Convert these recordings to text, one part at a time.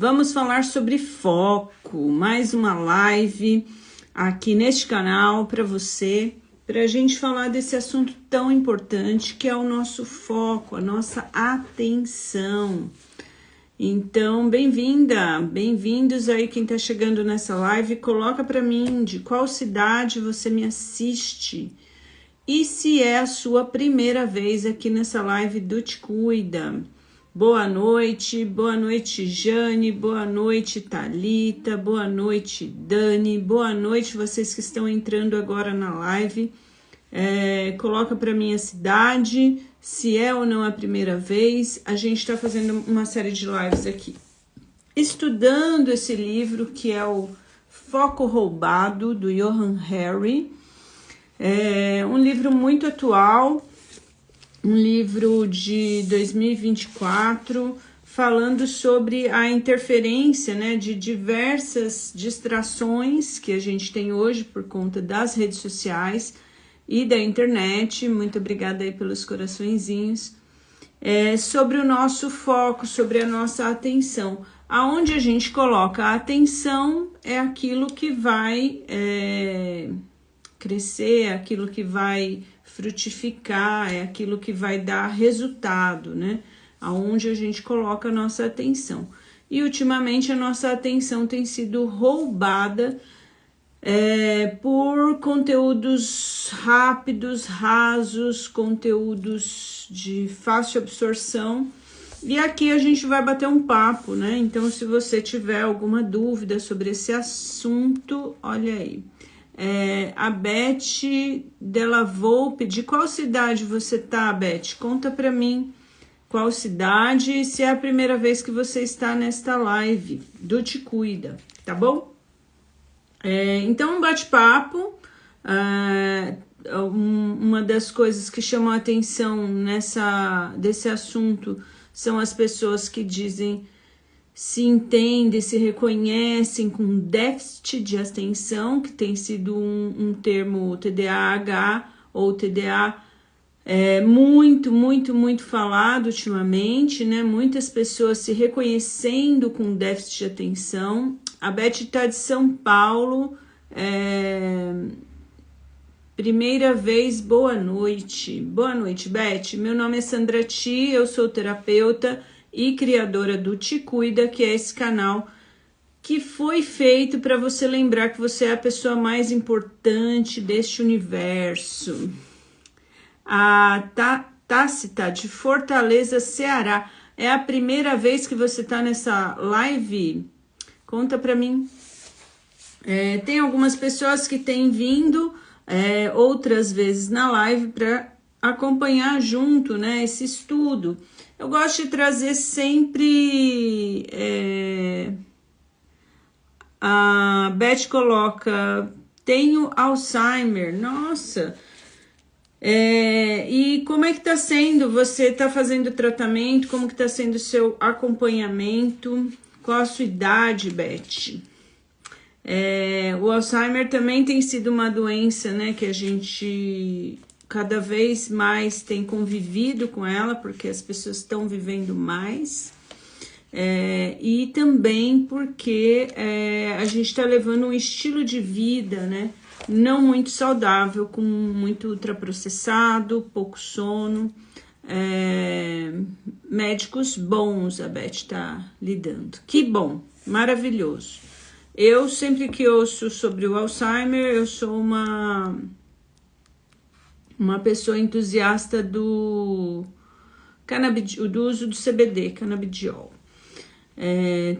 Vamos falar sobre foco, mais uma live aqui neste canal para você, para a gente falar desse assunto tão importante que é o nosso foco, a nossa atenção. Então, bem-vinda, bem-vindos aí quem está chegando nessa live, coloca para mim de qual cidade você me assiste e se é a sua primeira vez aqui nessa live do Te Cuida. Boa noite Jane, boa noite Thalita, boa noite Dani, boa noite vocês que estão entrando agora na live. Coloca para mim a cidade, se é ou não a primeira vez. A gente está fazendo uma série de lives aqui, estudando esse livro que é o Foco Roubado, do Johann Hari. É um livro muito atual, um livro de 2024, falando sobre a interferência, né, de diversas distrações que a gente tem hoje por conta das redes sociais e da internet. Muito obrigada aí pelos coraçõezinhos. Sobre o nosso foco, sobre a nossa atenção. Aonde a gente coloca a atenção é aquilo que vai crescer, é aquilo que vai frutificar, é aquilo que vai dar resultado, né? Aonde a gente coloca a nossa atenção. E ultimamente a nossa atenção tem sido roubada por conteúdos rápidos, rasos, conteúdos de fácil absorção. E aqui a gente vai bater um papo, né? Então, se você tiver alguma dúvida sobre esse assunto, olha aí. A Beth Della Volpe, de qual cidade você tá, Beth? Conta pra mim qual cidade e se é a primeira vez que você está nesta live do Te Cuida, tá bom? Então, um bate-papo. Uma das coisas que chamam a atenção desse assunto são as pessoas que dizem se entendem, se reconhecem com déficit de atenção, que tem sido um termo TDAH ou TDA muito falado ultimamente, né? Muitas pessoas se reconhecendo com déficit de atenção. A Beth está de São Paulo. Primeira vez, boa noite. Boa noite, Beth. Meu nome é Sandra Ti, eu sou terapeuta e criadora do Te Cuida, que é esse canal que foi feito para você lembrar que você é a pessoa mais importante deste universo. A Tácita, de Fortaleza, Ceará. É a primeira vez que você está nessa live? Conta para mim. Tem algumas pessoas que têm vindo outras vezes na live para acompanhar junto, né, esse estudo. Eu gosto de trazer sempre... a Beth coloca, tenho Alzheimer. Nossa! E como é que tá sendo? Você tá fazendo tratamento? Como que tá sendo o seu acompanhamento? Qual a sua idade, Beth? O Alzheimer também tem sido uma doença, né, que a gente cada vez mais tem convivido com ela, porque as pessoas estão vivendo mais, e também porque a gente está levando um estilo de vida, né, não muito saudável, com muito ultraprocessado, pouco sono. Médicos bons a Beth está lidando. Que bom, maravilhoso. Eu sempre que ouço sobre o Alzheimer, eu sou uma pessoa entusiasta do uso do CBD, canabidiol.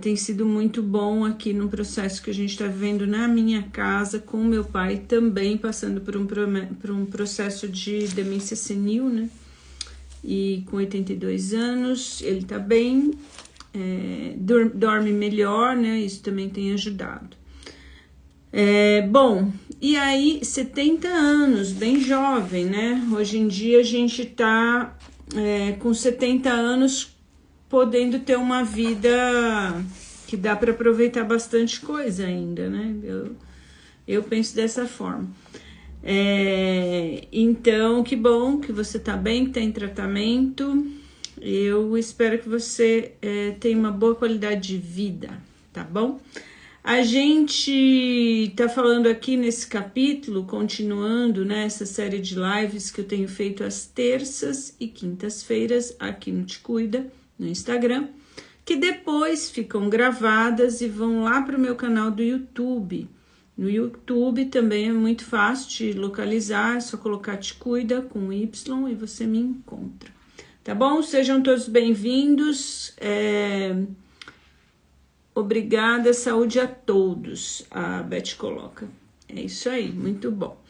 Tem sido muito bom aqui no processo que a gente está vivendo na minha casa, com meu pai também passando por um processo de demência senil, né? E com 82 anos, ele tá bem, dorme melhor, né? Isso também tem ajudado. Bom, e aí 70 anos, bem jovem, né? Hoje em dia a gente tá com 70 anos podendo ter uma vida que dá para aproveitar bastante coisa ainda, né? Eu penso dessa forma. Então, que bom que você tá bem, que tá em tratamento. Eu espero que você tenha uma boa qualidade de vida, tá bom? A gente tá falando aqui nesse capítulo, continuando nessa série de lives que eu tenho feito às terças e quintas-feiras aqui no Te Cuida, no Instagram, que depois ficam gravadas e vão lá para o meu canal do YouTube. No YouTube também é muito fácil de localizar, é só colocar Te Cuida com Y e você me encontra. Tá bom? Sejam todos bem-vindos. Obrigada, saúde a todos, a Beth coloca. É isso aí, muito bom.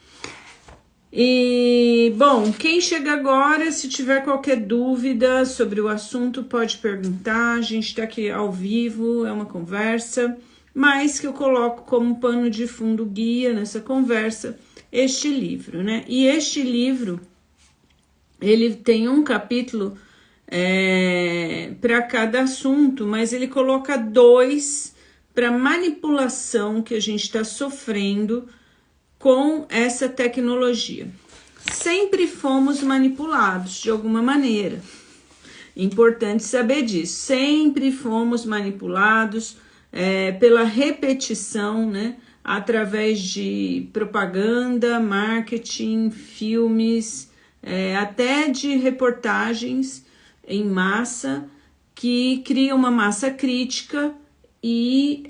E, bom, quem chega agora, se tiver qualquer dúvida sobre o assunto, pode perguntar. A gente tá aqui ao vivo, é uma conversa, mas que eu coloco como pano de fundo guia nessa conversa este livro, né? E este livro, ele tem um capítulo para cada assunto, mas ele coloca 2 para manipulação que a gente está sofrendo com essa tecnologia. Sempre fomos manipulados de alguma maneira. Importante saber disso. Sempre fomos manipulados pela repetição, né? Através de propaganda, marketing, filmes, até de reportagens em massa, que cria uma massa crítica e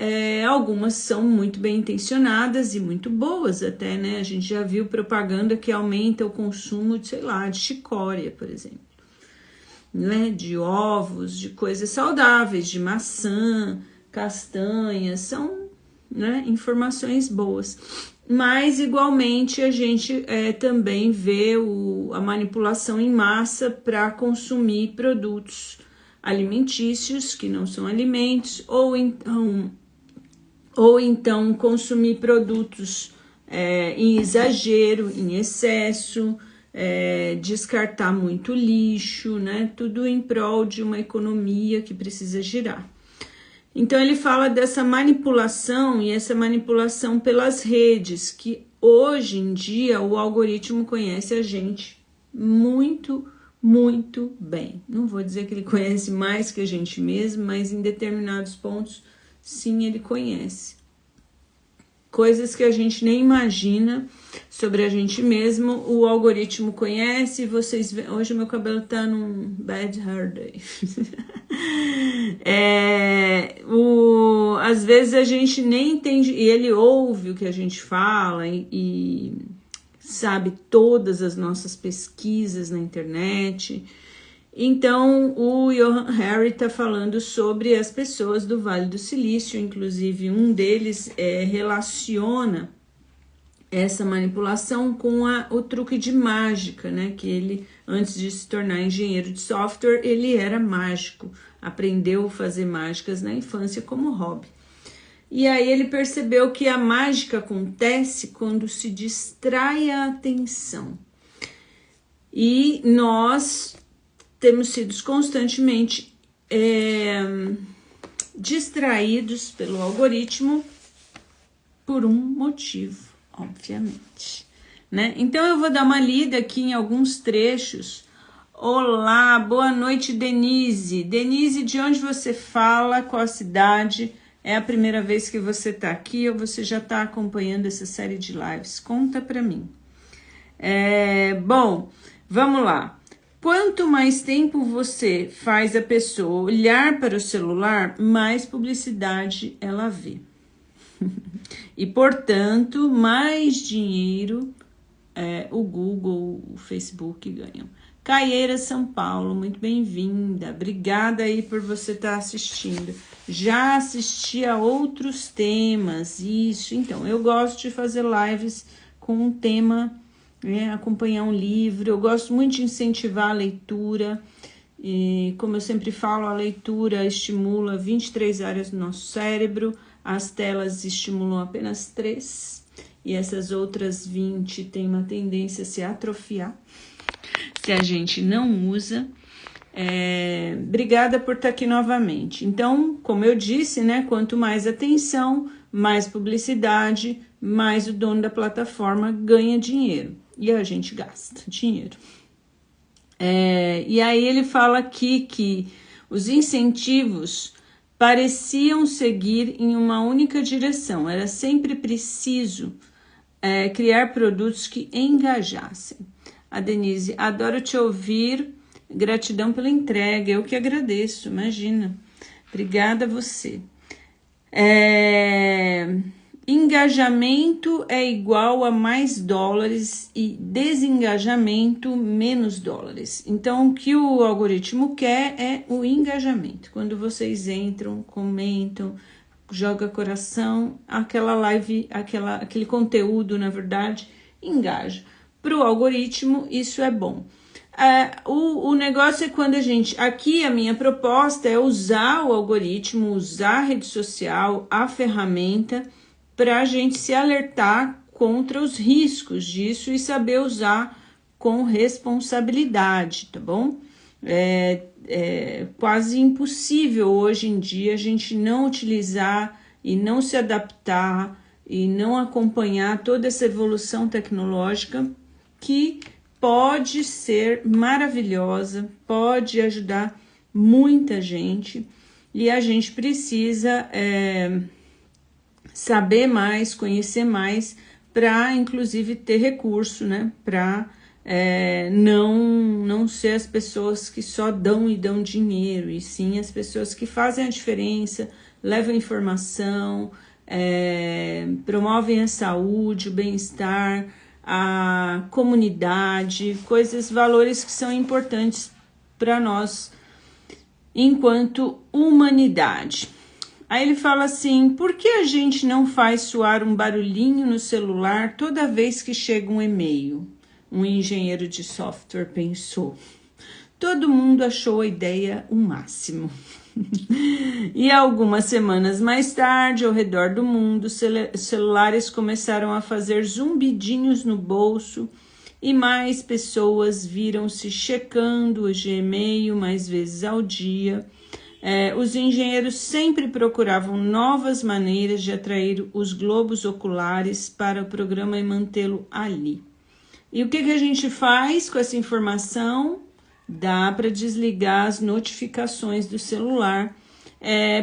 algumas são muito bem intencionadas e muito boas até, né? A gente já viu propaganda que aumenta o consumo de, sei lá, de chicória, por exemplo, né? De ovos, de coisas saudáveis, de maçã, castanhas, são, né, informações boas. Mas, igualmente, a gente também vê a manipulação em massa para consumir produtos alimentícios, que não são alimentos, ou então consumir produtos em exagero, em excesso, descartar muito lixo, né? Tudo em prol de uma economia que precisa girar. Então ele fala dessa manipulação e essa manipulação pelas redes, que hoje em dia o algoritmo conhece a gente muito, muito bem. Não vou dizer que ele conhece mais que a gente mesmo, mas em determinados pontos, sim, ele conhece. Coisas que a gente nem imagina sobre a gente mesmo, o algoritmo conhece. Vocês veem, hoje meu cabelo tá num bad hair day. Às vezes a gente nem entende, e ele ouve o que a gente fala e sabe todas as nossas pesquisas na internet. Então, o Johann Hari está falando sobre as pessoas do Vale do Silício, inclusive um deles relaciona essa manipulação com o truque de mágica, né? Que ele, antes de se tornar engenheiro de software, ele era mágico, aprendeu a fazer mágicas na infância como hobby. E aí ele percebeu que a mágica acontece quando se distrai a atenção. E nós temos sido constantemente distraídos pelo algoritmo por um motivo, obviamente, né? Então eu vou dar uma lida aqui em alguns trechos. Olá, boa noite, Denise. Denise, de onde você fala? Qual a cidade? É a primeira vez que você está aqui ou você já está acompanhando essa série de lives? Conta para mim. Bom, vamos lá. Quanto mais tempo você faz a pessoa olhar para o celular, mais publicidade ela vê. E, portanto, mais dinheiro o Google, o Facebook ganham. Caieira, São Paulo, muito bem-vinda. Obrigada aí por você estar assistindo. Já assisti a outros temas, isso. Então, eu gosto de fazer lives com um tema, acompanhar um livro. Eu gosto muito de incentivar a leitura. E, como eu sempre falo, a leitura estimula 23 áreas do nosso cérebro. As telas estimulam apenas 3. E essas outras 20 têm uma tendência a se atrofiar se a gente não usa. Obrigada por estar aqui novamente. Então, como eu disse, né, quanto mais atenção, mais publicidade, mais o dono da plataforma ganha dinheiro. E a gente gasta dinheiro. E aí ele fala aqui que os incentivos pareciam seguir em uma única direção. Era sempre preciso criar produtos que engajassem. A Denise, adoro te ouvir, gratidão pela entrega, eu que agradeço, imagina. Obrigada a você. Engajamento é igual a mais dólares e desengajamento menos dólares. Então, o que o algoritmo quer é o engajamento. Quando vocês entram, comentam, joga coração, aquela live, aquele conteúdo, na verdade, engaja. Para o algoritmo, isso é bom. O negócio é quando aqui a minha proposta é usar o algoritmo, usar a rede social, a ferramenta, para a gente se alertar contra os riscos disso e saber usar com responsabilidade, tá bom? É quase impossível hoje em dia a gente não utilizar e não se adaptar e não acompanhar toda essa evolução tecnológica que pode ser maravilhosa, pode ajudar muita gente e a gente precisa saber mais, conhecer mais para inclusive ter recurso, né? Para não ser as pessoas que só dão e dão dinheiro, e sim as pessoas que fazem a diferença, levam informação, promovem a saúde, o bem-estar, a comunidade, valores que são importantes para nós enquanto humanidade. Aí ele fala assim, por que a gente não faz soar um barulhinho no celular toda vez que chega um e-mail? Um engenheiro de software pensou. Todo mundo achou a ideia o máximo. E algumas semanas mais tarde, ao redor do mundo, celulares começaram a fazer zumbidinhos no bolso e mais pessoas viram-se checando o Gmail mais vezes ao dia. Os engenheiros sempre procuravam novas maneiras de atrair os globos oculares para o programa e mantê-lo ali. E o que a gente faz com essa informação? Dá para desligar as notificações do celular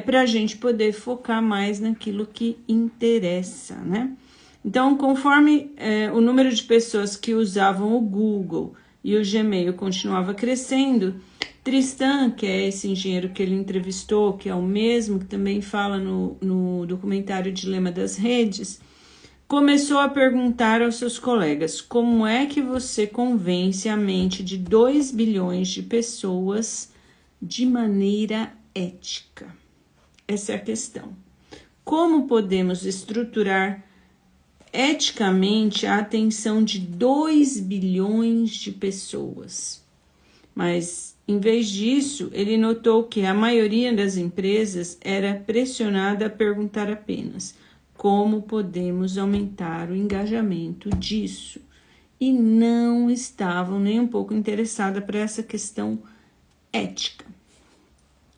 para a gente poder focar mais naquilo que interessa, né? Então, conforme o número de pessoas que usavam o Google e o Gmail continuava crescendo, Tristan, que é esse engenheiro que ele entrevistou, que é o mesmo que também fala no documentário Dilema das Redes, começou a perguntar aos seus colegas como é que você convence a mente de 2 bilhões de pessoas de maneira ética. Essa é a questão. Como podemos estruturar eticamente a atenção de 2 bilhões de pessoas? Mas, em vez disso, ele notou que a maioria das empresas era pressionada a perguntar apenas como podemos aumentar o engajamento disso, e não estavam nem um pouco interessadas para essa questão ética.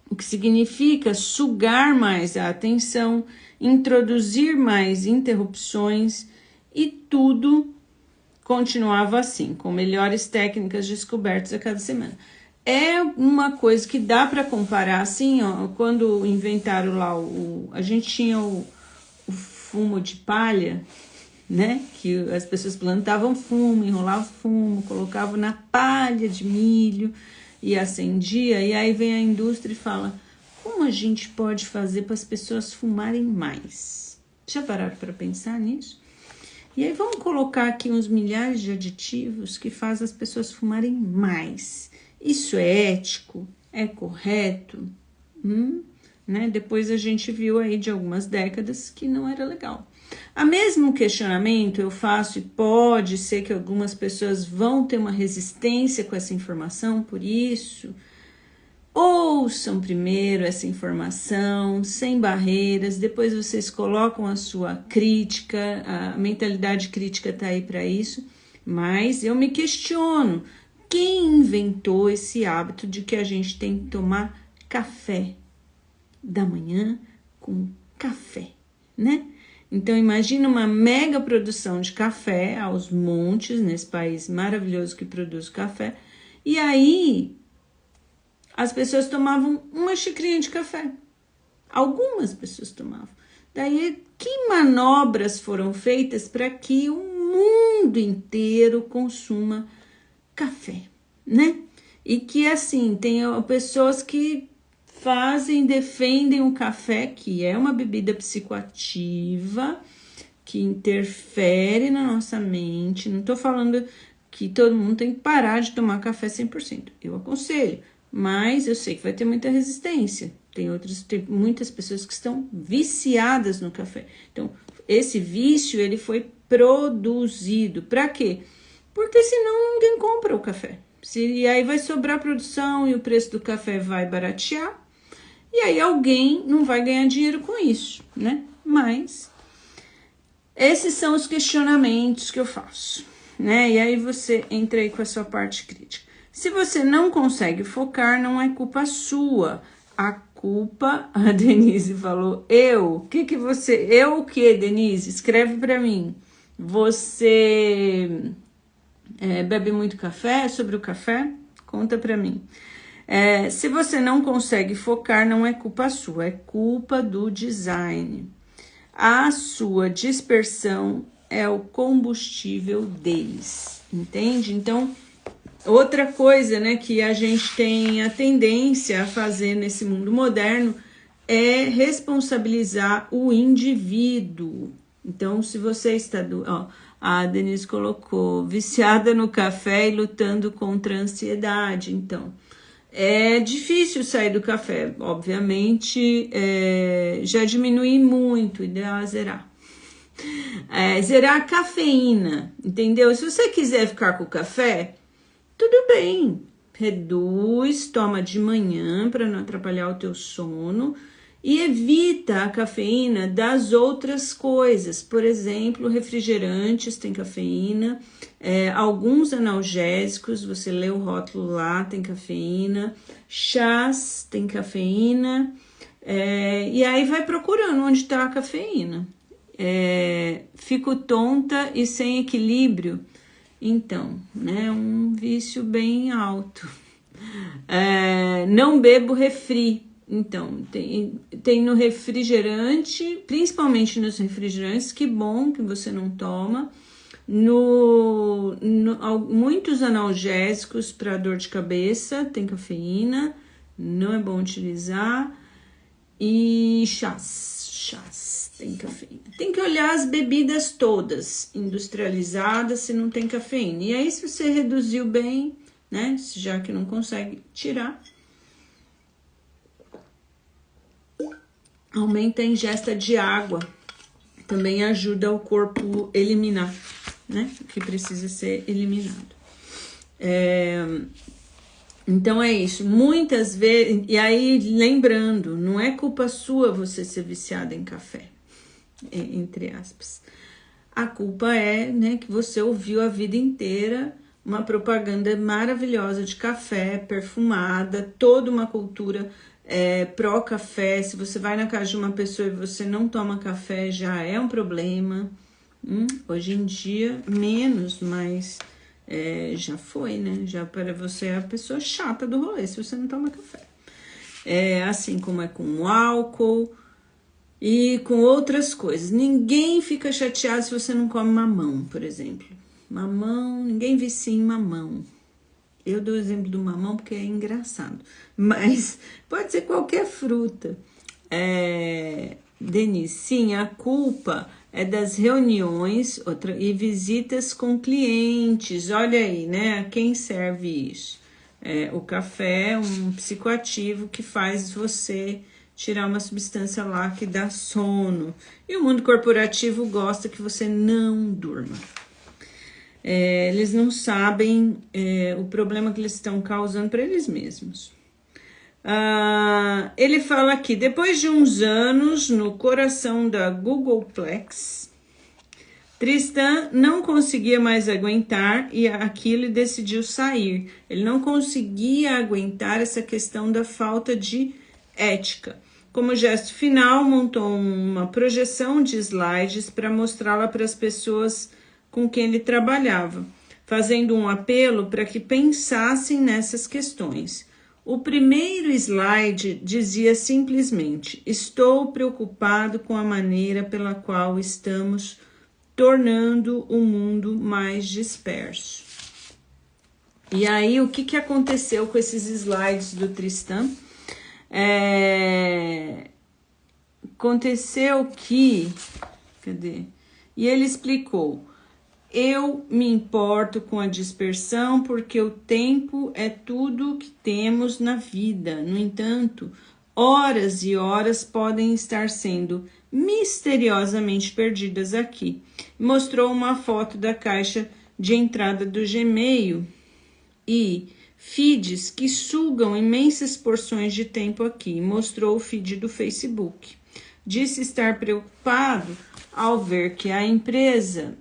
O que significa sugar mais a atenção, introduzir mais interrupções, e tudo continuava assim, com melhores técnicas descobertas a cada semana. É uma coisa que dá para comparar assim, ó, quando inventaram lá a gente tinha o fumo de palha, né? Que as pessoas plantavam fumo, enrolavam fumo, colocavam na palha de milho e acendia. E aí vem a indústria e fala, como a gente pode fazer para as pessoas fumarem mais? Já pararam para pensar nisso? E aí vamos colocar aqui uns milhares de aditivos que fazem as pessoas fumarem mais. Isso é ético? É correto? Né? Depois a gente viu aí de algumas décadas que não era legal. O mesmo questionamento eu faço, e pode ser que algumas pessoas vão ter uma resistência com essa informação, por isso ouçam primeiro essa informação, sem barreiras, depois vocês colocam a sua crítica, a mentalidade crítica está aí para isso, mas eu me questiono, quem inventou esse hábito de que a gente tem que tomar café da manhã com café, né? Então imagina uma mega produção de café aos montes nesse país maravilhoso que produz café, E aí, as pessoas tomavam uma xicrinha de café. Algumas pessoas tomavam. Daí, que manobras foram feitas para que o mundo inteiro consuma café, né? E que, assim, tem pessoas que defendem o café, que é uma bebida psicoativa, que interfere na nossa mente. Não tô falando que todo mundo tem que parar de tomar café 100%. Eu aconselho, mas eu sei que vai ter muita resistência. Tem muitas pessoas que estão viciadas no café. Então, esse vício, ele foi produzido. Para quê? Porque senão ninguém compra o café. E aí vai sobrar produção e o preço do café vai baratear. E aí alguém não vai ganhar dinheiro com isso, né? Mas esses são os questionamentos que eu faço, né? E aí você entra aí com a sua parte crítica. Se você não consegue focar, não é culpa sua. A culpa, a Denise falou, eu o que, Denise? Escreve para mim. Você bebe muito café? Sobre o café? Conta para mim. Se você não consegue focar, não é culpa sua, é culpa do design. A sua dispersão é o combustível deles, entende? Então, outra coisa, né, que a gente tem a tendência a fazer nesse mundo moderno é responsabilizar o indivíduo. Então, se você está... a Denise colocou, viciada no café e lutando contra a ansiedade. Então, é difícil sair do café. Obviamente, já diminui muito, ideal é zerar. Zerar a cafeína, entendeu? Se você quiser ficar com o café, tudo bem. Reduz, toma de manhã para não atrapalhar o teu sono. E evita a cafeína das outras coisas. Por exemplo, refrigerantes tem cafeína, alguns analgésicos, você lê o rótulo lá, tem cafeína, chás tem cafeína, e aí vai procurando onde está a cafeína. Fico tonta e sem equilíbrio, então, né, um vício bem alto. Não bebo refri. Então, tem no refrigerante, principalmente nos refrigerantes, que bom que você não toma. Muitos analgésicos para dor de cabeça tem cafeína, não é bom utilizar. E chás tem cafeína. Tem que olhar as bebidas todas industrializadas se não tem cafeína. E aí, se você reduziu bem, né, já que não consegue tirar, aumenta a ingesta de água, também ajuda o corpo a eliminar, né, o que precisa ser eliminado. Então é isso, muitas vezes, e aí lembrando, não é culpa sua você ser viciada em café, entre aspas. A culpa é, né, que você ouviu a vida inteira uma propaganda maravilhosa de café, perfumada, toda uma cultura pró-café. Se você vai na casa de uma pessoa e você não toma café, já é um problema. Hoje em dia, menos, mas já foi, né? Já para você é a pessoa chata do rolê se você não toma café. Assim como é com o álcool e com outras coisas. Ninguém fica chateado se você não come mamão, por exemplo. Mamão, ninguém vicia em mamão. Eu dou o exemplo do mamão porque é engraçado. Mas pode ser qualquer fruta. Denise, sim, a culpa é das reuniões e visitas com clientes. Olha aí, né? A quem serve isso? O café é um psicoativo que faz você tirar uma substância lá que dá sono. E o mundo corporativo gosta que você não durma. Eles não sabem o problema que eles estão causando para eles mesmos. Ele fala aqui, depois de uns anos no coração da Googleplex, Tristan não conseguia mais aguentar e aquilo decidiu sair. Ele não conseguia aguentar essa questão da falta de ética. Como gesto final, montou uma projeção de slides para mostrá-la para as pessoas com quem ele trabalhava. fazendo um apelo para que pensassem nessas questões. O primeiro slide dizia simplesmente: estou preocupado com a maneira pela qual estamos tornando o mundo mais disperso. E aí, o que aconteceu com esses slides do Tristan? Aconteceu que... Cadê? E ele explicou: eu me importo com a dispersão porque o tempo é tudo que temos na vida. No entanto, horas e horas podem estar sendo misteriosamente perdidas aqui. Mostrou uma foto da caixa de entrada do Gmail e feeds que sugam imensas porções de tempo aqui. Mostrou o feed do Facebook. Disse estar preocupado ao ver a empresa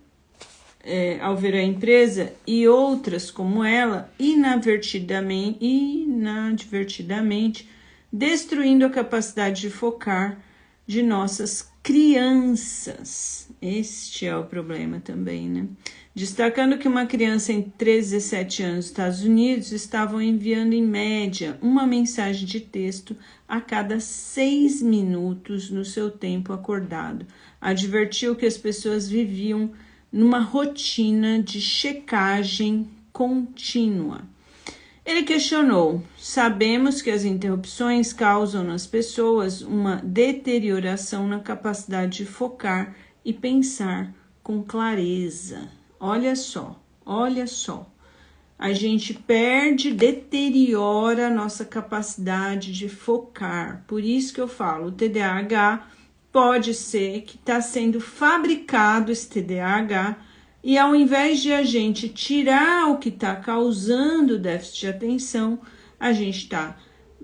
e outras como ela inadvertidamente destruindo a capacidade de focar de nossas crianças. Este é o problema também, né? Destacando que uma criança entre 13 e 17 anos nos Estados Unidos estavam enviando em média uma mensagem de texto a cada 6 minutos no seu tempo acordado. Advertiu que as pessoas viviam numa rotina de checagem contínua. Ele questionou: sabemos que as interrupções causam nas pessoas uma deterioração na capacidade de focar e pensar com clareza. Olha só. A gente deteriora a nossa capacidade de focar. Por isso que eu falo, o TDAH pode ser que está sendo fabricado esse TDAH e ao invés de a gente tirar o que está causando déficit de atenção, a gente está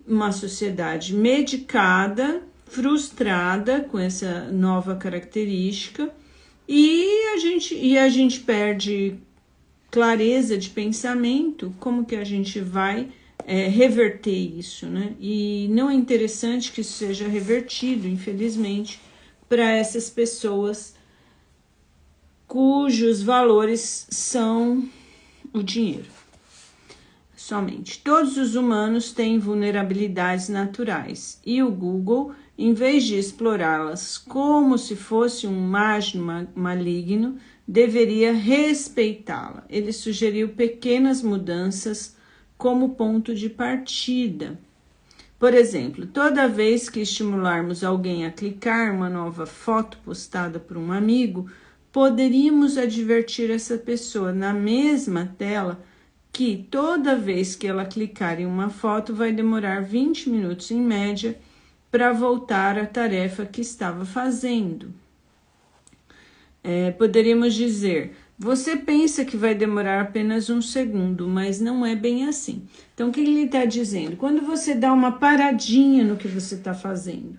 uma sociedade medicada, frustrada com essa nova característica e a gente perde clareza de pensamento. Como que a gente vai reverter isso, né? E não é interessante que isso seja revertido, infelizmente, para essas pessoas cujos valores são o dinheiro. Somente. Todos os humanos têm vulnerabilidades naturais e o Google, em vez de explorá-las como se fosse um maligno, deveria respeitá-la. Ele sugeriu pequenas mudanças como ponto de partida. Por exemplo, toda vez que estimularmos alguém a clicar uma nova foto postada por um amigo, poderíamos advertir essa pessoa na mesma tela que toda vez que ela clicar em uma foto vai demorar 20 minutos em média para voltar à tarefa que estava fazendo. Poderíamos dizer: você pensa que vai demorar apenas 1 segundo, mas não é bem assim. Então, o que ele está dizendo? Quando você dá uma paradinha no que você está fazendo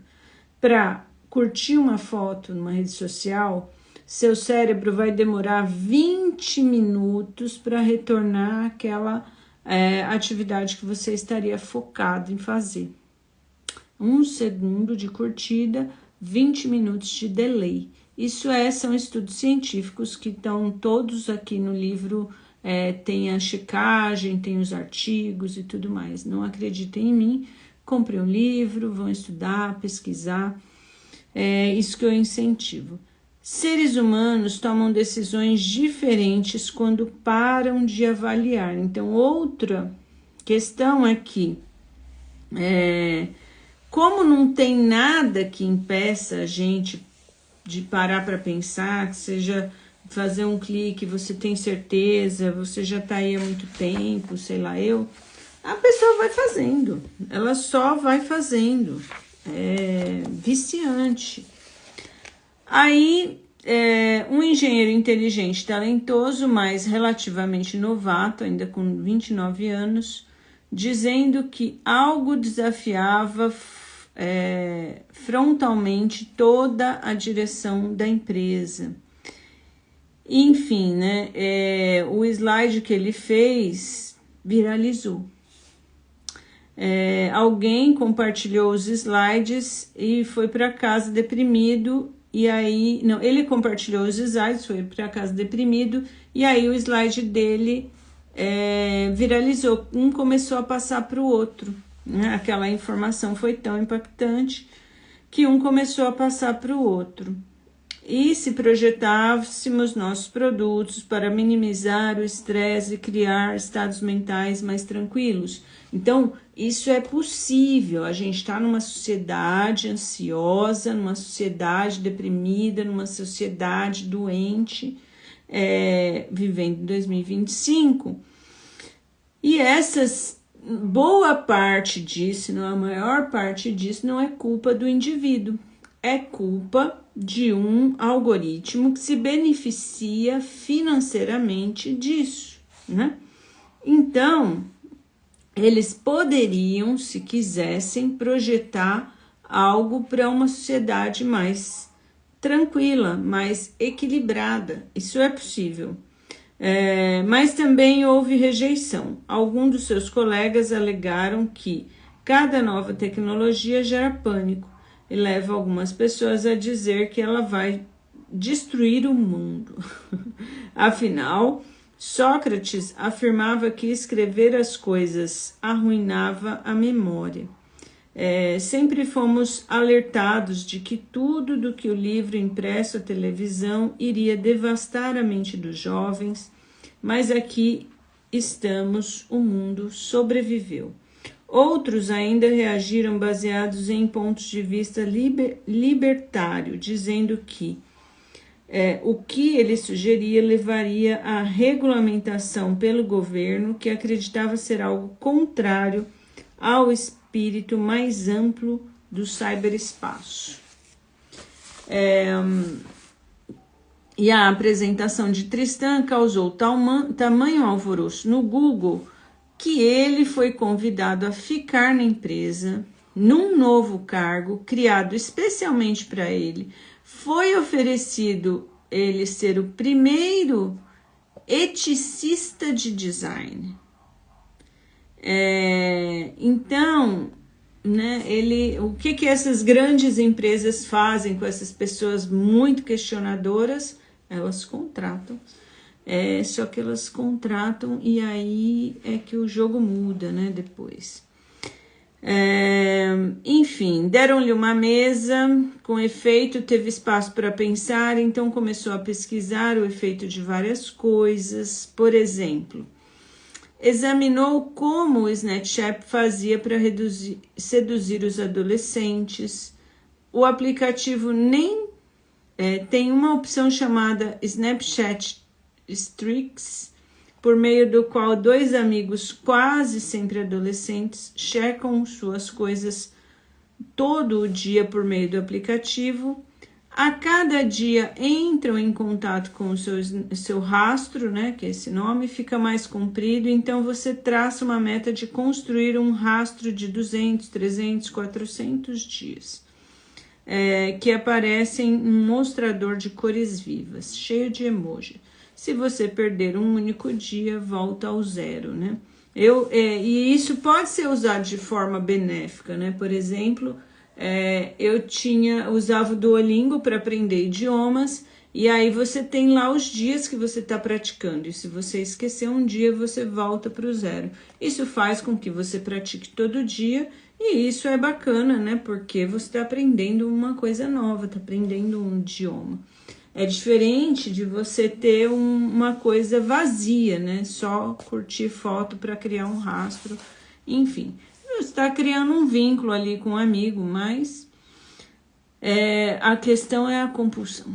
para curtir uma foto numa rede social, seu cérebro vai demorar 20 minutos para retornar àquela atividade que você estaria focado em fazer. 1 segundo de curtida, 20 minutos de delay. Isso são estudos científicos que estão todos aqui no livro, tem a checagem, tem os artigos e tudo mais. Não acreditem em mim, comprem um livro, vão estudar, pesquisar, isso que eu incentivo. Seres humanos tomam decisões diferentes quando param de avaliar. Então, outra questão é que, como não tem nada que impeça a gente de parar para pensar, que seja fazer um clique, você tem certeza, você já está aí há muito tempo, sei lá a pessoa vai fazendo, ela só vai fazendo, viciante. Aí, um engenheiro inteligente, talentoso, mas relativamente novato, ainda com 29 anos, dizendo que algo desafiava frontalmente toda a direção da empresa. Enfim, né? O slide que ele fez viralizou. Alguém compartilhou os slides e foi para casa deprimido e aí, não, ele compartilhou os slides, foi para casa deprimido, e aí o slide dele viralizou, um começou a passar para o outro, né? Aquela informação foi tão impactante que um começou a passar para o outro. E se projetássemos nossos produtos para minimizar o estresse e criar estados mentais mais tranquilos. Então, isso é possível. A gente está numa sociedade ansiosa, numa sociedade deprimida, numa sociedade doente, vivendo em 2025. E boa parte disso, não, a maior parte disso não é culpa do indivíduo, é culpa de um algoritmo que se beneficia financeiramente disso, né? Então, eles poderiam, se quisessem, projetar algo para uma sociedade mais tranquila, mais equilibrada. Isso é possível. Mas também houve rejeição. Alguns dos seus colegas alegaram que cada nova tecnologia gera pânico e leva algumas pessoas a dizer que ela vai destruir o mundo. Afinal, Sócrates afirmava que escrever as coisas arruinava a memória. Sempre fomos alertados de que tudo do que o livro impresso, a televisão, iria devastar a mente dos jovens, mas aqui estamos, o mundo sobreviveu. Outros ainda reagiram baseados em pontos de vista libertário, dizendo que o que ele sugeria levaria à regulamentação pelo governo, que acreditava ser algo contrário ao espírito mais amplo do cyberespaço. E a apresentação de Tristan causou tamanho alvoroço no Google que ele foi convidado a ficar na empresa, num novo cargo criado especialmente para ele. Foi oferecido ele ser o primeiro eticista de design. Então, né, o que essas grandes empresas fazem com essas pessoas muito questionadoras? Elas contratam. Só que elas contratam e aí é que o jogo muda, né, depois. Enfim, deram-lhe uma mesa com efeito, teve espaço para pensar, então começou a pesquisar o efeito de várias coisas. Por exemplo, examinou como o Snapchat fazia para seduzir os adolescentes. O aplicativo tem uma opção chamada Snapchat Streaks, por meio do qual dois amigos, quase sempre adolescentes, checam suas coisas todo o dia por meio do aplicativo. A cada dia entram em contato com o seu rastro, né, que esse nome fica mais comprido, então você traça uma meta de construir um rastro de 200, 300, 400 dias, que aparece em um mostrador de cores vivas, cheio de emoji. Se você perder um único dia, volta ao zero, né? E isso pode ser usado de forma benéfica, né? Por exemplo, eu usava o Duolingo para aprender idiomas, e aí você tem lá os dias que você está praticando, e se você esquecer um dia, você volta para o zero. Isso faz com que você pratique todo dia, e isso é bacana, né? Porque você está aprendendo uma coisa nova, está aprendendo um idioma. É diferente de você ter uma coisa vazia, né? Só curtir foto para criar um rastro. Enfim, você está criando um vínculo ali com um amigo, mas a questão é a compulsão.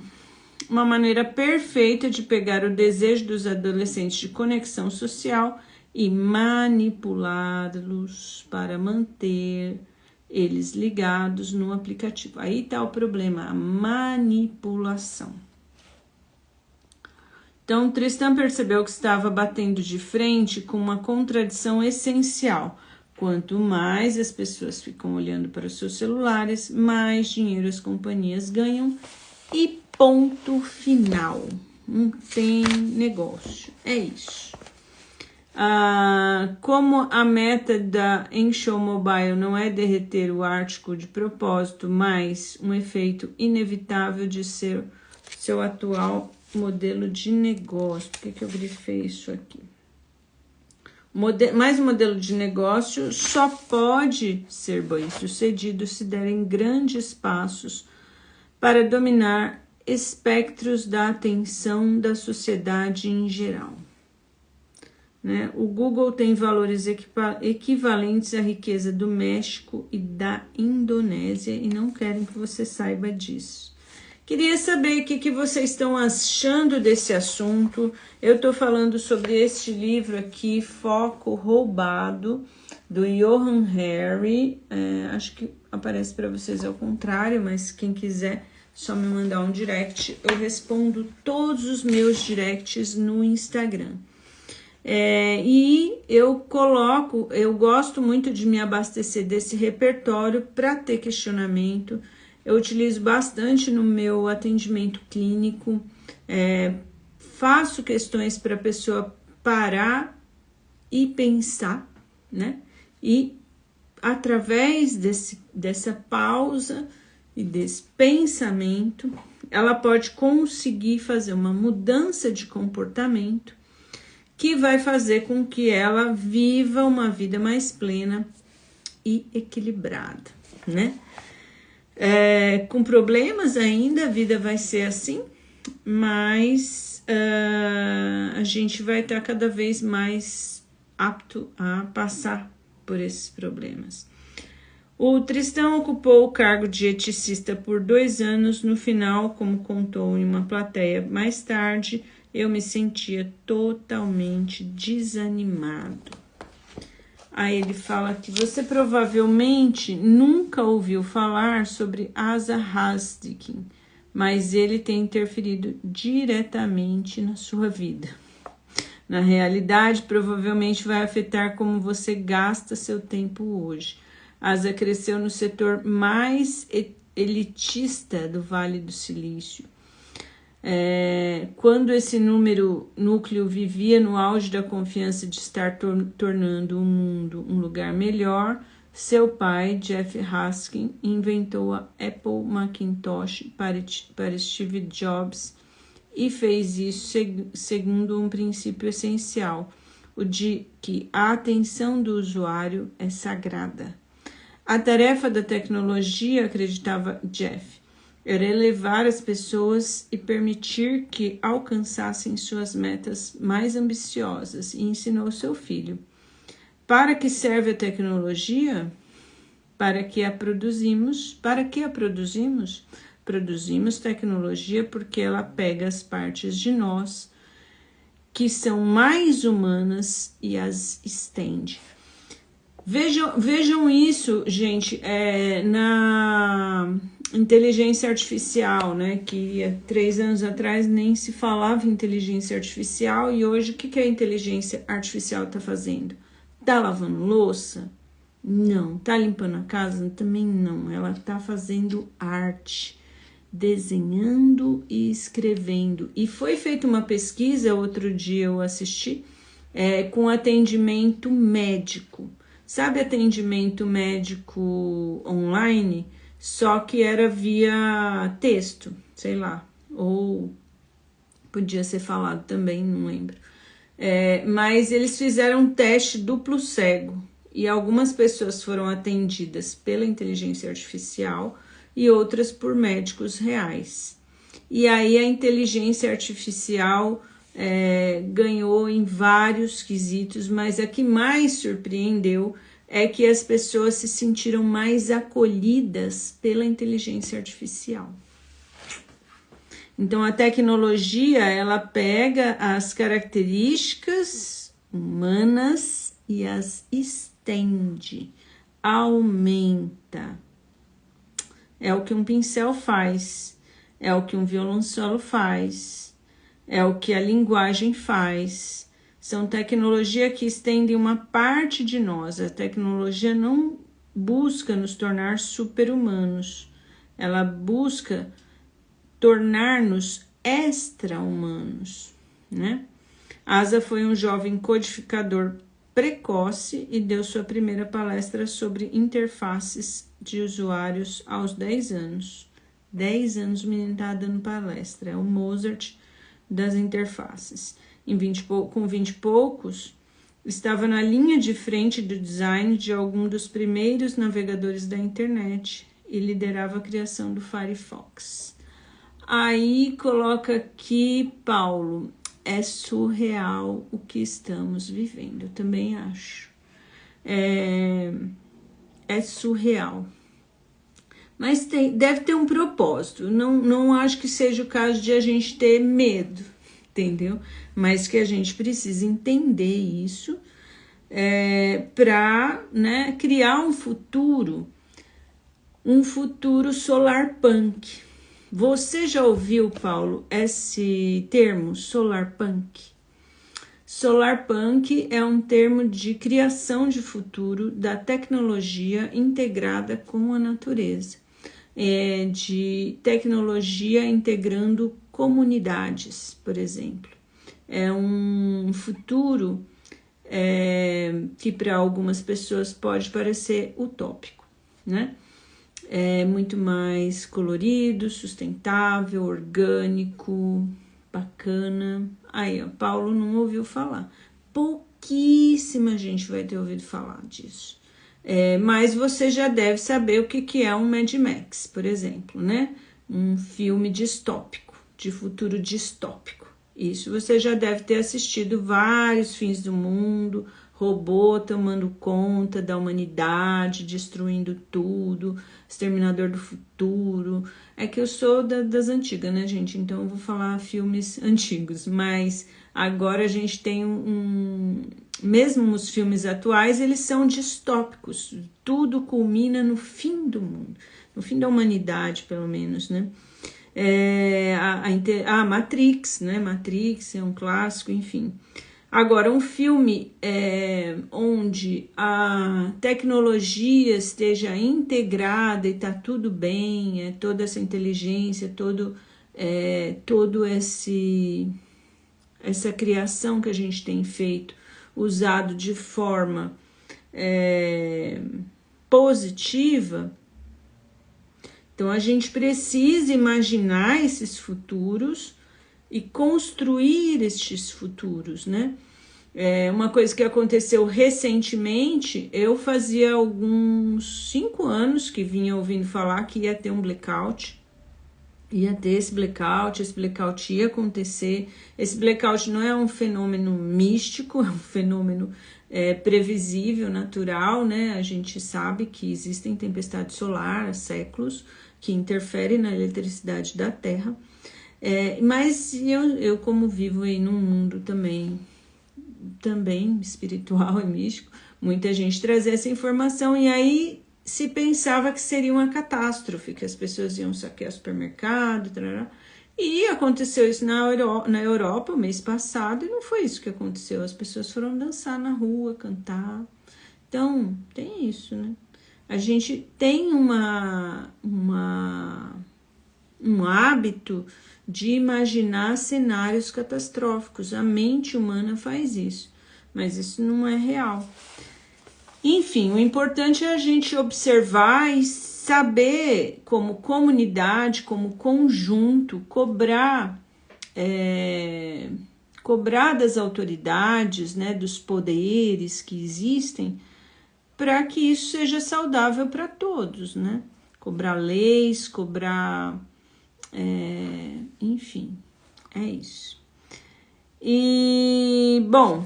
Uma maneira perfeita de pegar o desejo dos adolescentes de conexão social e manipulá-los para manter eles ligados no aplicativo. Aí está o problema, a manipulação. Então, Tristan percebeu que estava batendo de frente com uma contradição essencial. Quanto mais as pessoas ficam olhando para os seus celulares, mais dinheiro as companhias ganham e ponto final. Não tem negócio. É isso. Como a meta da ExxonMobil não é derreter o Ártico de propósito, mas um efeito inevitável de ser seu atual modelo de negócio. Por que eu grifei isso aqui? Mais um modelo de negócio só pode ser bem-sucedido se derem grandes passos para dominar espectros da atenção da sociedade em geral. Né? O Google tem valores equivalentes à riqueza do México e da Indonésia e não querem que você saiba disso. Queria saber o que vocês estão achando desse assunto. Eu estou falando sobre este livro aqui, Foco Roubado, do Johann Hari. Acho que aparece para vocês ao contrário, mas quem quiser só me mandar um direct. Eu respondo todos os meus directs no Instagram. E eu gosto muito de me abastecer desse repertório para ter questionamento. Eu utilizo bastante no meu atendimento clínico, faço questões para a pessoa parar e pensar, né? E através dessa pausa e desse pensamento, ela pode conseguir fazer uma mudança de comportamento que vai fazer com que ela viva uma vida mais plena e equilibrada, né? Com problemas ainda, a vida vai ser assim, mas a gente vai estar cada vez mais apto a passar por esses problemas. O Tristão ocupou o cargo de eticista por 2 anos. No final, como contou em uma plateia mais tarde, eu me sentia totalmente desanimado. Aí ele fala que você provavelmente nunca ouviu falar sobre Asa Hasdikin, mas ele tem interferido diretamente na sua vida. Na realidade, provavelmente vai afetar como você gasta seu tempo hoje. Asa cresceu no setor mais elitista do Vale do Silício. Quando esse núcleo vivia no auge da confiança de estar tornando o mundo um lugar melhor, seu pai, Jeff Haskin, inventou a Apple Macintosh para Steve Jobs e fez isso segundo um princípio essencial, o de que a atenção do usuário é sagrada. A tarefa da tecnologia, acreditava Jeff, era elevar as pessoas e permitir que alcançassem suas metas mais ambiciosas, e ensinou seu filho. Para que serve a tecnologia? Para que a produzimos? Para que a produzimos? Produzimos tecnologia porque ela pega as partes de nós que são mais humanas e as estende. Vejam isso, gente, na inteligência artificial, né? Que há 3 anos atrás nem se falava em inteligência artificial e hoje o que a inteligência artificial está fazendo? Está lavando louça? Não. Está limpando a casa? Também não. Ela está fazendo arte, desenhando e escrevendo. E foi feita uma pesquisa, outro dia eu assisti, com atendimento médico. Sabe atendimento médico online? Só que era via texto, sei lá. Ou podia ser falado também, não lembro. Mas eles fizeram um teste duplo cego. E algumas pessoas foram atendidas pela inteligência artificial e outras por médicos reais. E aí a inteligência artificial ganhou em vários quesitos, mas a que mais surpreendeu é que as pessoas se sentiram mais acolhidas pela inteligência artificial. Então, a tecnologia, ela pega as características humanas e as estende, aumenta. É o que um pincel faz, é o que um violoncelo faz, é o que a linguagem faz. São tecnologias que estendem uma parte de nós. A tecnologia não busca nos tornar super-humanos. Ela busca tornar-nos extra-humanos, né? Asa foi um jovem codificador precoce e deu sua primeira palestra sobre interfaces de usuários aos 10 anos. 10 anos o menino está dando palestra, é o Mozart das interfaces. Com 20 e poucos, estava na linha de frente do design de algum dos primeiros navegadores da internet e liderava a criação do Firefox. Aí coloca aqui, Paulo, é surreal o que estamos vivendo, eu também acho. É surreal. Mas deve ter um propósito, não acho que seja o caso de a gente ter medo, entendeu? Mas que a gente precisa entender isso para, né, criar um futuro solarpunk. Você já ouviu, Paulo, esse termo solarpunk? Solarpunk é um termo de criação de futuro da tecnologia integrada com a natureza, de tecnologia integrando comunidades, por exemplo. É um futuro que para algumas pessoas pode parecer utópico, né? É muito mais colorido, sustentável, orgânico, bacana. Aí, ó, Paulo não ouviu falar. Pouquíssima gente vai ter ouvido falar disso. Mas você já deve saber o que é um Mad Max, por exemplo, né? Um filme distópico, de futuro distópico. Isso você já deve ter assistido vários fins do mundo, robô tomando conta da humanidade, destruindo tudo, Exterminador do Futuro. É que eu sou das antigas, né, gente? Então eu vou falar filmes antigos, mas agora a gente tem mesmo os filmes atuais, eles são distópicos. Tudo culmina no fim do mundo, no fim da humanidade, pelo menos, né? A Matrix, né? Matrix é um clássico, enfim. Agora, um filme onde a tecnologia esteja integrada e tá tudo bem, toda essa inteligência, todo essa criação que a gente tem feito, usado de forma positiva. Então, a gente precisa imaginar esses futuros e construir estes futuros, né? Uma coisa que aconteceu recentemente, eu fazia alguns 5 anos que vinha ouvindo falar que ia ter um blackout. Ia ter esse blackout ia acontecer. Esse blackout não é um fenômeno místico, é um fenômeno previsível, natural, né? A gente sabe que existem tempestades solares há séculos que interferem na eletricidade da Terra. Mas eu como vivo aí num mundo também espiritual e místico, muita gente trazia essa informação e aí se pensava que seria uma catástrofe, que as pessoas iam saquear o supermercado, tarará. E aconteceu isso na Europa o mês passado e não foi isso que aconteceu, as pessoas foram dançar na rua, cantar. Então tem isso, né? A gente tem um hábito de imaginar cenários catastróficos. A mente humana faz isso, mas isso não é real. Enfim, o importante é a gente observar e saber, como comunidade, como conjunto, cobrar das autoridades, né, dos poderes que existem, para que isso seja saudável para todos, né? Cobrar leis, enfim, é isso. E, bom,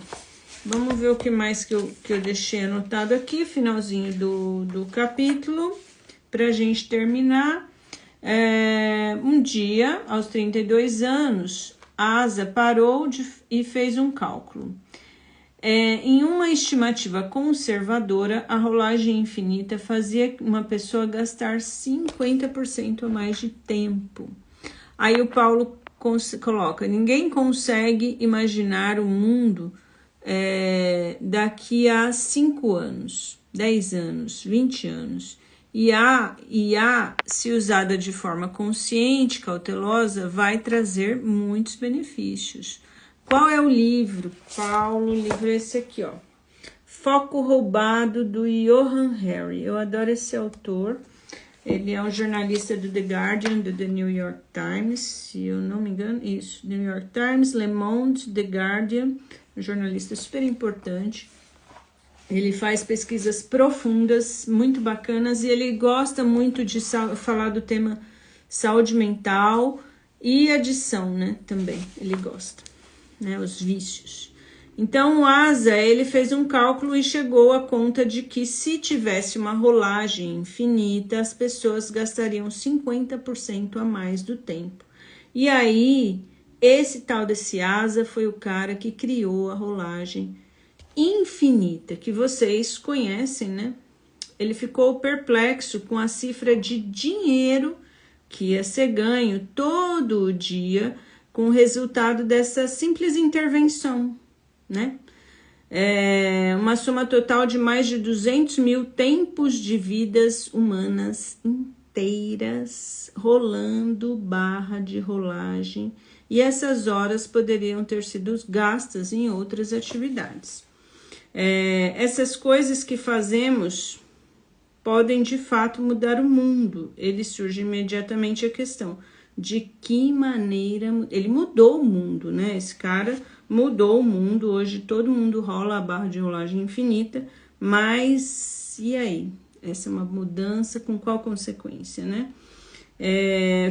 vamos ver o que mais que eu deixei anotado aqui, finalzinho do capítulo, para a gente terminar. Um dia, aos 32 anos, Asa parou e fez um cálculo. Em uma estimativa conservadora, a rolagem infinita fazia uma pessoa gastar 50% a mais de tempo. Aí o Paulo coloca, ninguém consegue imaginar o mundo daqui a 5 anos, 10 anos, 20 anos. E a IA, se usada de forma consciente, cautelosa, vai trazer muitos benefícios. Qual é o livro? Paulo, o livro é esse aqui, ó. Foco Roubado, do Johann Hari. Eu adoro esse autor. Ele é um jornalista do The Guardian, do The New York Times, se eu não me engano, isso, New York Times, Le Monde, The Guardian, um jornalista super importante. Ele faz pesquisas profundas, muito bacanas, e ele gosta muito de falar do tema saúde mental e adição, né, também, ele gosta, né, os vícios. Então, o Asa, ele fez um cálculo e chegou à conta de que se tivesse uma rolagem infinita, as pessoas gastariam 50% a mais do tempo. E aí, esse tal desse Asa foi o cara que criou a rolagem infinita, que vocês conhecem, né? Ele ficou perplexo com a cifra de dinheiro que ia ser ganho todo o dia com o resultado dessa simples intervenção, né? Uma soma total de mais de 200 mil tempos de vidas humanas inteiras rolando barra de rolagem, e essas horas poderiam ter sido gastas em outras atividades. Essas coisas que fazemos podem de fato mudar o mundo. Ele surge imediatamente a questão de que maneira ele mudou o mundo, né? Esse cara mudou o mundo. Hoje todo mundo rola a barra de rolagem infinita, mas e aí? Essa é uma mudança com qual consequência, né?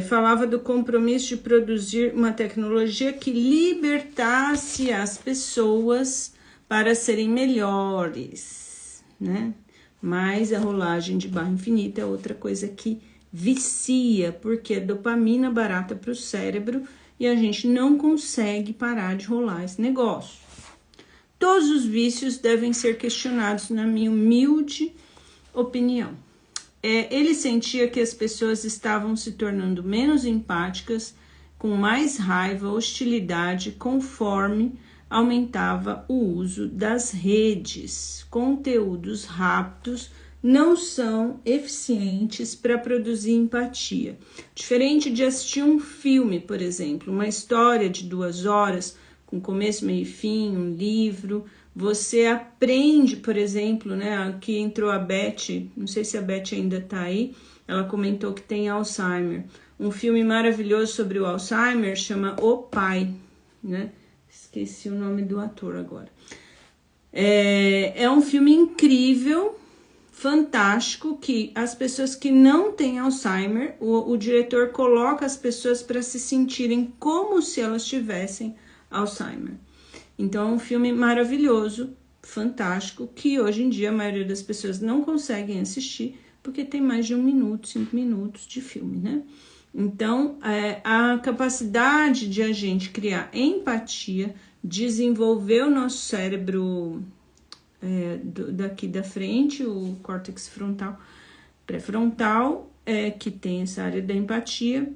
Falava do compromisso de produzir uma tecnologia que libertasse as pessoas para serem melhores, né? Mas a rolagem de barra infinita é outra coisa que vicia, porque é dopamina barata para o cérebro e a gente não consegue parar de rolar esse negócio. Todos os vícios devem ser questionados, na minha humilde opinião. Ele sentia que as pessoas estavam se tornando menos empáticas, com mais raiva, hostilidade, conforme aumentava o uso das redes. Conteúdos rápidos não são eficientes para produzir empatia. Diferente de assistir um filme, por exemplo, uma história de 2 horas, com começo, meio e fim, um livro, você aprende, por exemplo, né? Aqui entrou a Beth, não sei se a Beth ainda está aí, ela comentou que tem Alzheimer. Um filme maravilhoso sobre o Alzheimer chama O Pai, né? Esqueci o nome do ator agora. É um filme incrível, fantástico, que as pessoas que não têm Alzheimer, o diretor coloca as pessoas para se sentirem como se elas tivessem Alzheimer. Então, é um filme maravilhoso, fantástico, que hoje em dia a maioria das pessoas não conseguem assistir, porque tem mais de 1 minuto, 5 minutos de filme, né? Então, a capacidade de a gente criar empatia, desenvolver o nosso cérebro daqui da frente, o córtex frontal, pré-frontal, que tem essa área da empatia,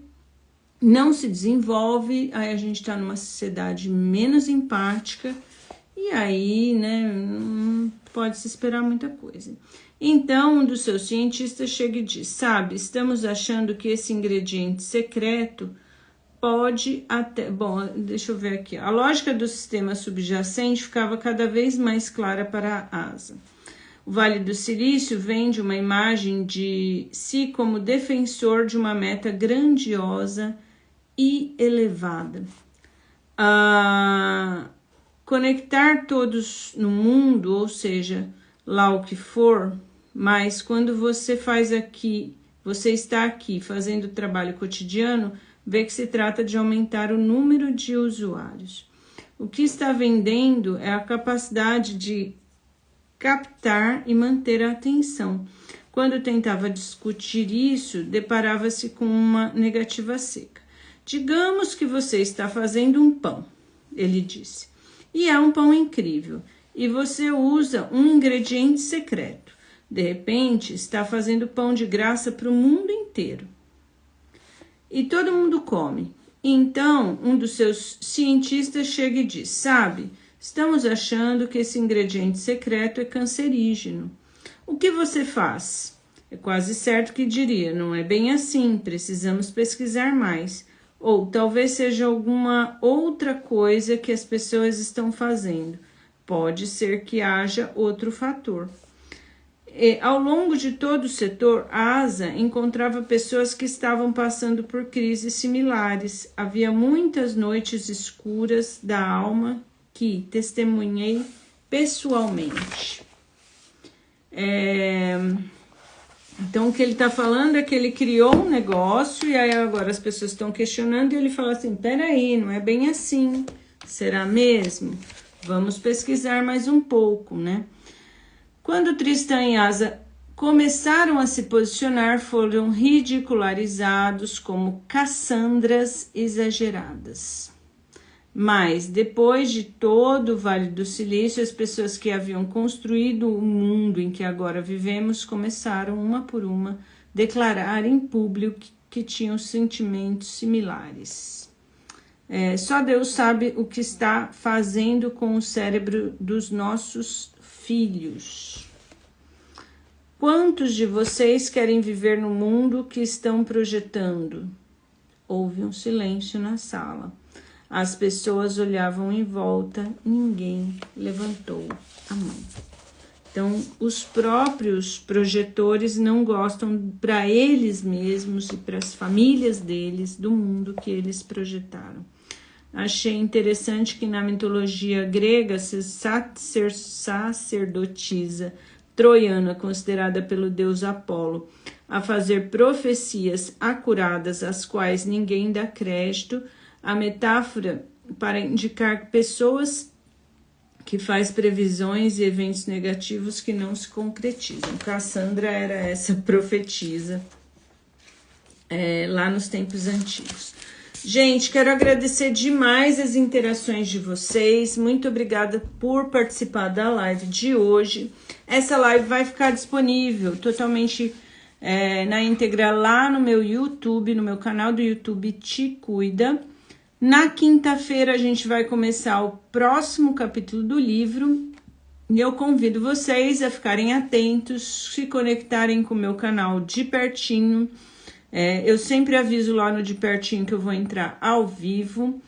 não se desenvolve, aí a gente está numa sociedade menos empática, e aí, né, não pode se esperar muita coisa. Então, um dos seus cientistas chega e diz, sabe, estamos achando que esse ingrediente secreto pode até... Bom, deixa eu ver aqui. A lógica do sistema subjacente ficava cada vez mais clara para a Asa. O Vale do Silício vende uma imagem de si como defensor de uma meta grandiosa e elevada. Conectar todos no mundo, ou seja, lá o que for, mas quando você faz aqui, você está aqui fazendo o trabalho cotidiano, vê que se trata de aumentar o número de usuários. O que está vendendo é a capacidade de captar e manter a atenção. Quando tentava discutir isso, deparava-se com uma negativa seca. Digamos que você está fazendo um pão, ele disse, e é um pão incrível, e você usa um ingrediente secreto. De repente, está fazendo pão de graça para o mundo inteiro. E todo mundo come. Então, um dos seus cientistas chega e diz, sabe, estamos achando que esse ingrediente secreto é cancerígeno. O que você faz? É quase certo que diria, não é bem assim, precisamos pesquisar mais. Ou talvez seja alguma outra coisa que as pessoas estão fazendo. Pode ser que haja outro fator. Ao longo de todo o setor, a ASA encontrava pessoas que estavam passando por crises similares. Havia muitas noites escuras da alma que testemunhei pessoalmente. Então, o que ele está falando é que ele criou um negócio e aí agora as pessoas estão questionando e ele fala assim, peraí, não é bem assim, será mesmo? Vamos pesquisar mais um pouco, né? Quando Tristan e Asa começaram a se posicionar, foram ridicularizados como Cassandras exageradas. Mas, depois de todo o Vale do Silício, as pessoas que haviam construído o mundo em que agora vivemos começaram, uma por uma, declarar em público que tinham sentimentos similares. Só Deus sabe o que está fazendo com o cérebro dos nossos filhos. Quantos de vocês querem viver no mundo que estão projetando? Houve um silêncio na sala. As pessoas olhavam em volta, ninguém levantou a mão. Então, os próprios projetores não gostam para eles mesmos e para as famílias deles do mundo que eles projetaram. Achei interessante que na mitologia grega, ser sacerdotisa troiana, considerada pelo deus Apolo, a fazer profecias acuradas, às quais ninguém dá crédito, a metáfora para indicar pessoas que faz previsões e eventos negativos que não se concretizam. Cassandra era essa profetisa lá nos tempos antigos. Gente, quero agradecer demais as interações de vocês. Muito obrigada por participar da live de hoje. Essa live vai ficar disponível totalmente na íntegra lá no meu YouTube, no meu canal do YouTube Te Cuida. Na quinta-feira a gente vai começar o próximo capítulo do livro e eu convido vocês a ficarem atentos, se conectarem com o meu canal de pertinho. Eu sempre aviso lá no de pertinho que eu vou entrar ao vivo.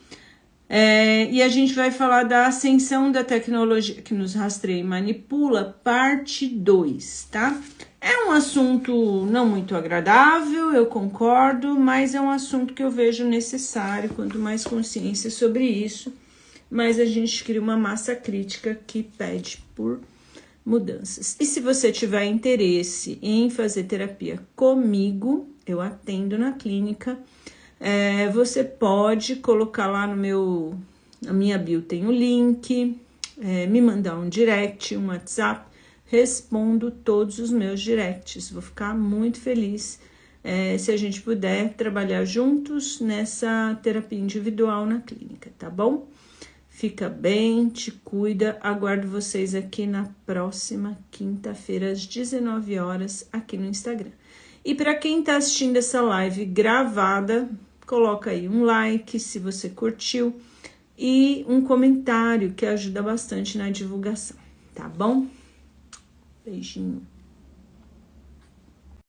E a gente vai falar da ascensão da tecnologia que nos rastreia e manipula, parte 2, tá? É um assunto não muito agradável, eu concordo, mas é um assunto que eu vejo necessário, quanto mais consciência sobre isso, mais a gente cria uma massa crítica que pede por mudanças. E se você tiver interesse em fazer terapia comigo, eu atendo na clínica, você pode colocar lá na minha bio tem o link, me mandar um direct, um WhatsApp, respondo todos os meus directs. Vou ficar muito feliz se a gente puder trabalhar juntos nessa terapia individual na clínica, tá bom? Fica bem, te cuida. Aguardo vocês aqui na próxima quinta-feira, às 19 horas, aqui no Instagram. E para quem tá assistindo essa live gravada, coloca aí um like se você curtiu e um comentário que ajuda bastante na divulgação, tá bom? Beijinho.